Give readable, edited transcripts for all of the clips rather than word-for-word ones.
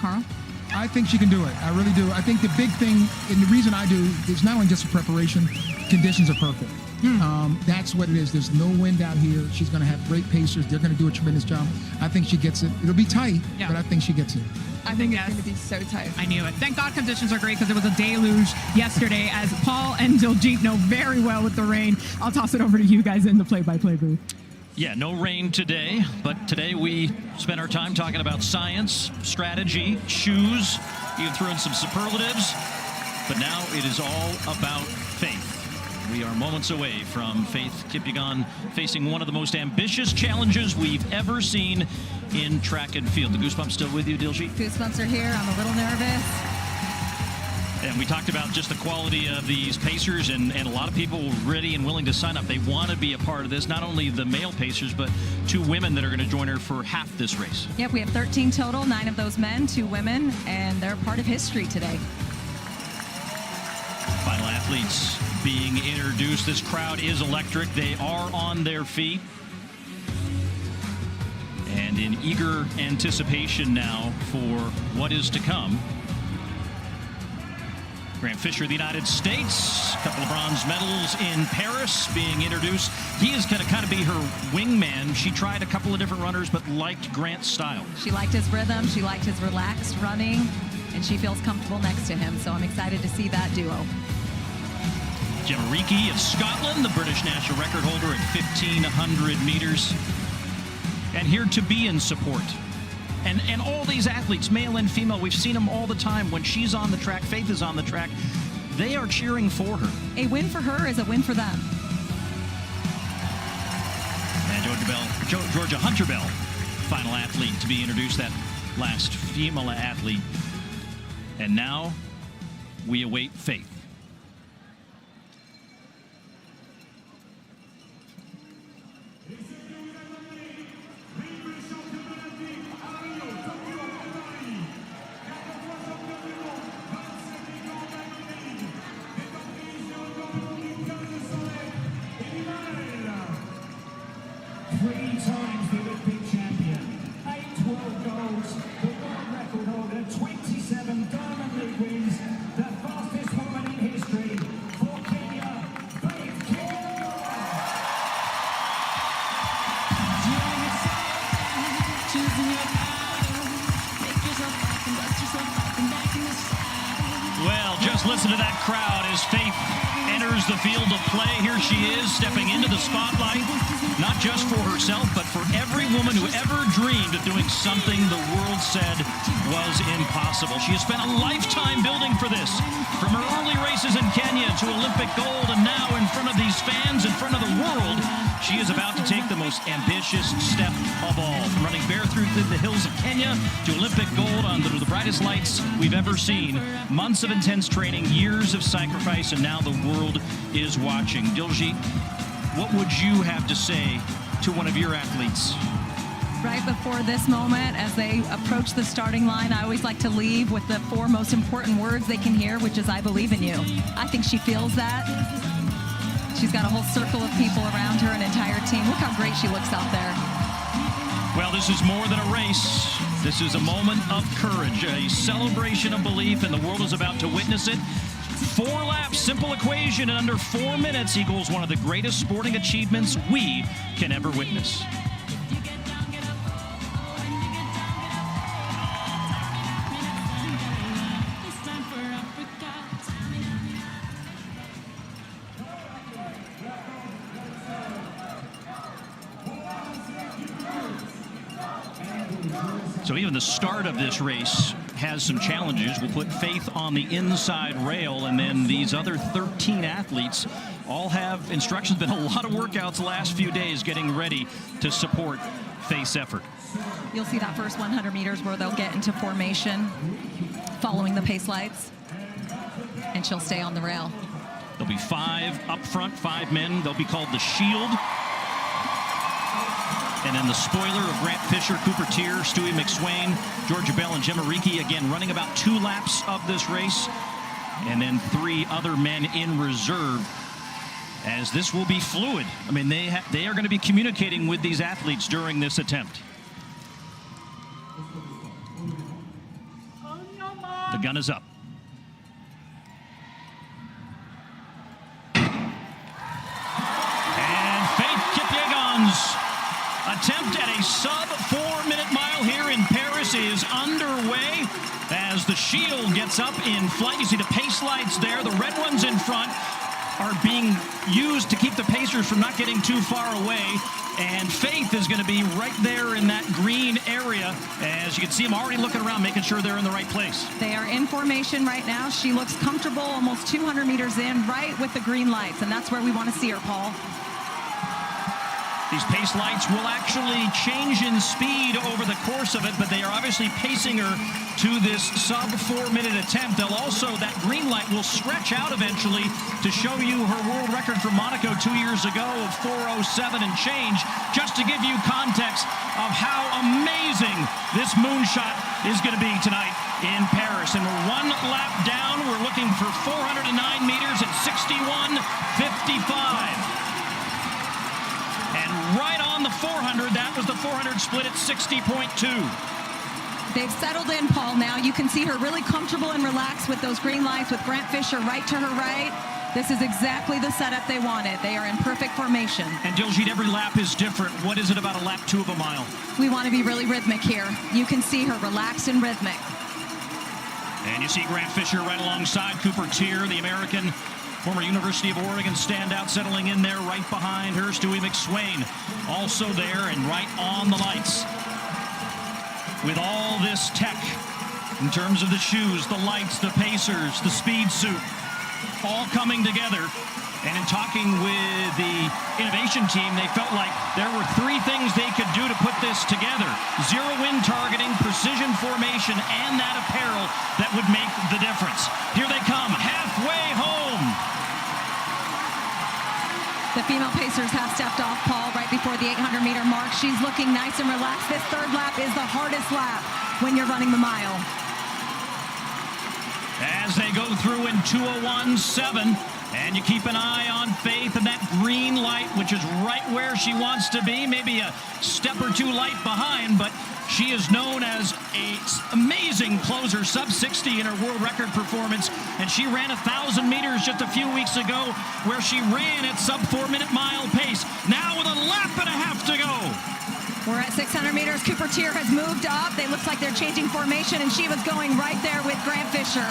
Carl? I think she can do it. I really do. I think the big thing, and the reason I do, is not only just for preparation, conditions are perfect. That's what it is. There's no wind out here. She's going to have great pacers. They're going to do a tremendous job. I think she gets it. It'll be tight, but I think she gets it. I think it's going to be so tight. I knew it. Thank God conditions are great because it was a deluge yesterday, as Paul and Diljit know very well with the rain. I'll toss it over to you guys in the play-by-play booth. Yeah, no rain today, but today we spent our time talking about science, strategy, shoes, even threw in some superlatives, but now it is all about faith. We are moments away from Faith Kipyegon facing one of the most ambitious challenges we've ever seen in track and field. The goosebumps still with you, Diljit? Goosebumps are here. I'm a little nervous. And we talked about just the quality of these pacers, and a lot of people ready and willing to sign up. They want to be a part of this, not only the male pacers, but 2 women that are going to join her for half this race. Yep, we have 13 total, 9 of those men, 2 women, and they're part of history today. Final athletes being introduced. This crowd is electric. They are on their feet. And in eager anticipation now for what is to come. Grant Fisher of the United States, a couple of bronze medals in Paris being introduced. He is going to kind of be her wingman. She tried a couple of different runners, but liked Grant's style. She liked his rhythm. She liked his relaxed running, and she feels comfortable next to him. So I'm excited to see that duo. Gemma Reekie of Scotland, the British national record holder at 1,500 meters. And here to be in support. And all these athletes, male and female, we've seen them all the time. When she's on the track, Faith is on the track, they are cheering for her. A win for her is a win for them. And Georgia Hunter Bell, final athlete to be introduced, that last female athlete. And now we await Faith. Well, just listen to that crowd as Faith enters the field of play. Here she is, stepping into the spotlight, not just for herself, but for every woman who ever dreamed of doing something the world said was impossible. She has spent a lifetime building for this, from her early races in Kenya to Olympic gold, and now in front of these fans, in front of the world, she is about to take the most ambitious step of all, from running bare through the hills of Kenya to Olympic gold under the brightest lights we've ever seen. Months of intense training, years of sacrifice, and now the world is watching. Diljit, what would you have to say to one of your athletes? Right before this moment, as they approach the starting line, I always like to leave with the 4 most important words they can hear, which is, I believe in you. I think she feels that. She's got a whole circle of people around her, an entire team. Look how great she looks out there. Well, this is more than a race. This is a moment of courage, a celebration of belief, and the world is about to witness it. 4 laps, simple equation, in under 4 minutes equals one of the greatest sporting achievements we can ever witness. So even the start of this race has some challenges. We'll put Faith on the inside rail, and then these other 13 athletes all have instructions. Been a lot of workouts the last few days getting ready to support Faith's effort. You'll see that first 100 meters where they'll get into formation following the pace lights, and she'll stay on the rail. There'll be 5 up front, 5 men. They'll be called the Shield. And then the spoiler of Grant Fisher, Cooper Tier, Stewie McSwain, Georgia Bell, and Gemma Reekie, again, running about 2 laps of this race. And then 3 other men in reserve, as this will be fluid. I mean, they are going to be communicating with these athletes during this attempt. The gun is up. And Faith Kipyegon's attempt at a sub-4-minute mile here in Paris is underway as the shield gets up in flight. You see the pace lights there. The red ones in front are being used to keep the pacers from not getting too far away. And Faith is going to be right there in that green area. As you can see them already looking around, making sure they're in the right place. They are in formation right now. She looks comfortable, almost 200 meters in, right with the green lights. And that's where we want to see her, Paul. These pace lights will actually change in speed over the course of it, but they are obviously pacing her to this sub-4-minute attempt. They'll also, that green light will stretch out eventually to show you her world record from Monaco 2 years ago of 4:07 and change, just to give you context of how amazing this moonshot is going to be tonight in Paris. And we're one lap down. We're looking for 409 meters at 61:55. And right on the 400, that was the 400 split at 60.2. They've settled in, Paul, now. You can see her really comfortable and relaxed with those green lights, with Grant Fisher right to her right. This is exactly the setup they wanted. They are in perfect formation. And Diljeet, every lap is different. What is it about a lap 2 of a mile? We want to be really rhythmic here. You can see her relaxed and rhythmic. And you see Grant Fisher right alongside Cooper Tier, the American former University of Oregon standout, settling in there right behind her. Stewie McSwain also there and right on the lights. With all this tech in terms of the shoes, the lights, the pacers, the speed suit, all coming together. And in talking with the innovation team, they felt like there were 3 things they could do to put this together: zero wind targeting, precision formation, and that apparel that would make the difference. Here they come, halfway home. The female pacers have stepped off, Paul, right before the 800-meter mark. She's looking nice and relaxed. This third lap is the hardest lap when you're running the mile. As they go through in 2:01.7, and you keep an eye on Faith and that green light, which is right where she wants to be, maybe a step or 2 light behind, but she is known as an amazing closer, sub-60 in her world record performance, and she ran 1,000 meters just a few weeks ago where she ran at sub-4-minute mile pace. Now with a lap and a half to go. We're at 600 meters. Cooper Tier has moved up. They look like they're changing formation, and she was going right there with Grant Fisher.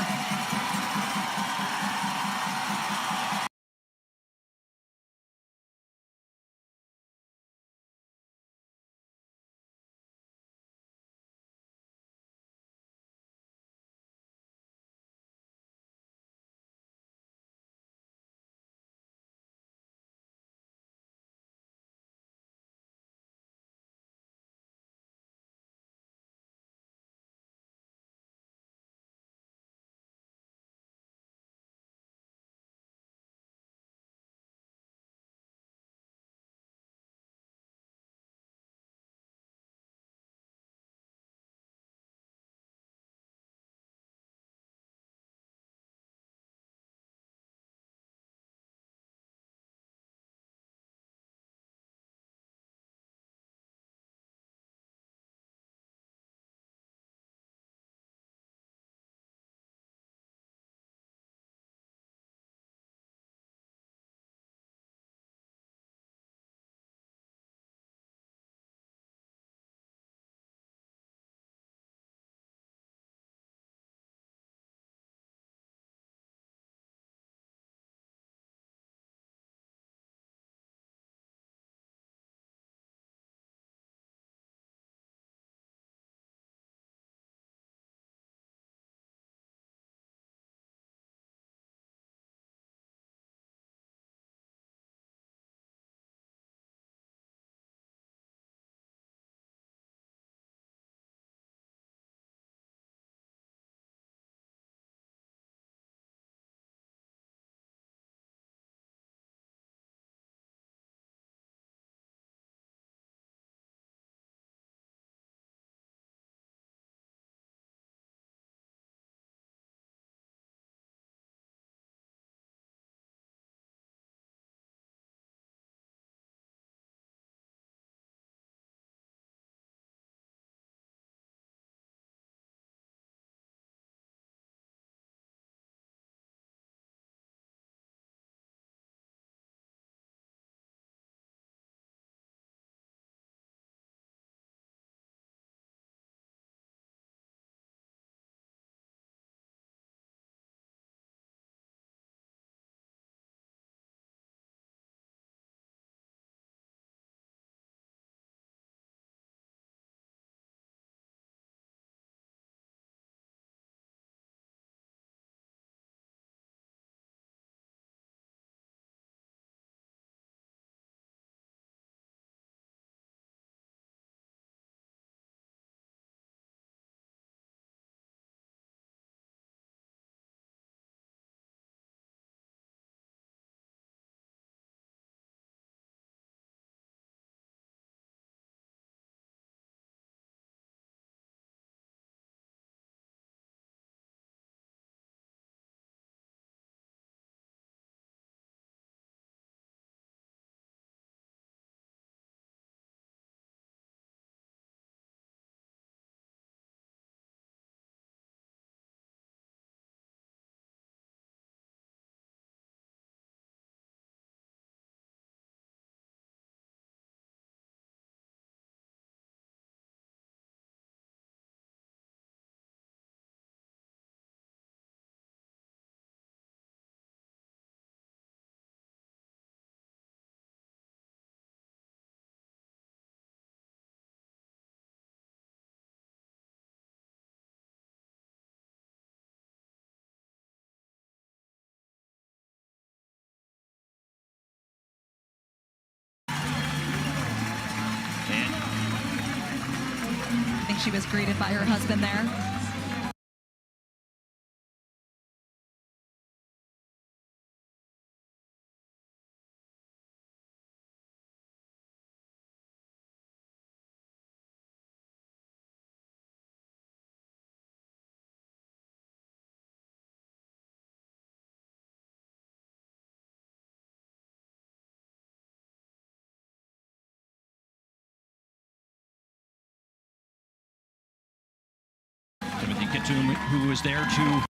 she was greeted by her husband there. Timothy Kipyegon, who was there to